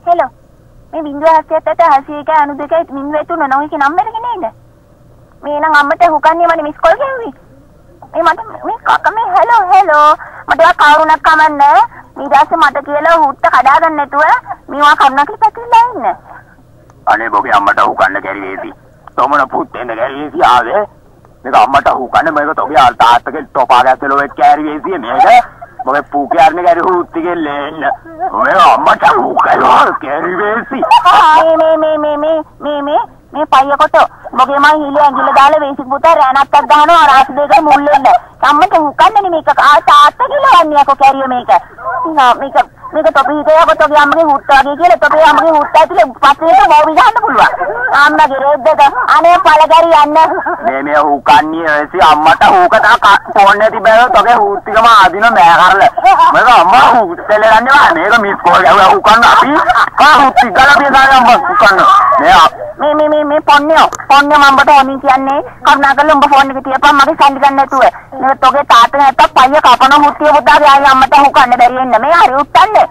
Hello. මේ 0.780 නෝයි කි number එක නේද? මේ නම් අම්මට හුකන්නේ මට මිස් කෝල් ගෙව්වේ. මේ කක්ක මේ හෙලෝ මට කවුරුණක් කමන්නේ. ඊටාසේ මට කියලා හුත්ත කඩා ගන්න නැතුව මේවා කරුණක් පැතිරලා ඉන්න. අනේ බොගේ අම්මට හුකන්න කැරිවේසි. තොමන පුත්තෙන් කැරිවේසි ආවේ. මේක අම්මට හුකන්න මේක තෝගේ තාත්තගේ තෝපා ගැස්සලෝ එක්ක කැරිවේසි මේක. මොකද පූකයාරනේ කැරි හුත්තිගේ ලේන්න. ඔය අම්මට හුකනවා කැරිවේසි. මේ පයිය කොට මොගේ මම හිලේ ඇඟිල්ල දාලා වේසික් පුතා රැණක්ක් ගහනවා රාස් දෙකට මුල් වෙන්න. අම්මට හුකන්නේ මේක තාත්ත කියලා වන්නේ අකෝ කැරිය මේක. මේක තොපි හිතේ තොගේ අම්මගේ හුත්ත වගේ කියලා තොපේ අම්මගේ හුත්ත ඇතුලේ පස්සේට මොවි ගන්න පුළුවන්. අම්මගේ රෙද්දක අනේ පළගරි යන්න. මේ හුකන්නේ ඇසි අම්මට හුකතා ෆෝන් එකේ තිබ්බම තොගේ හුත්තිකම ආදින මෑ කරලා. මේක අම්මා හුත්තෙල යන්නේ මේක මිස් කෝල් ගාව හුකන්න අපි හුත්ති ගාලා බේදාගෙන අම්මා හුකන්න. මේ පොන්නේ මම්බට ඕනින් කියන්නේ කරුණාකරලා උඹ ෆෝන් එක තියපන් මගේ සල්ලි ගන්න නැතුව. මේ තොගේ තාත්තා නැත්තම් පයිය කපන හුත්තිය පුතාගේ ආයි අම්මට හුකන්න බැරි වෙන්න. මේ හරි උත්තන්නේ.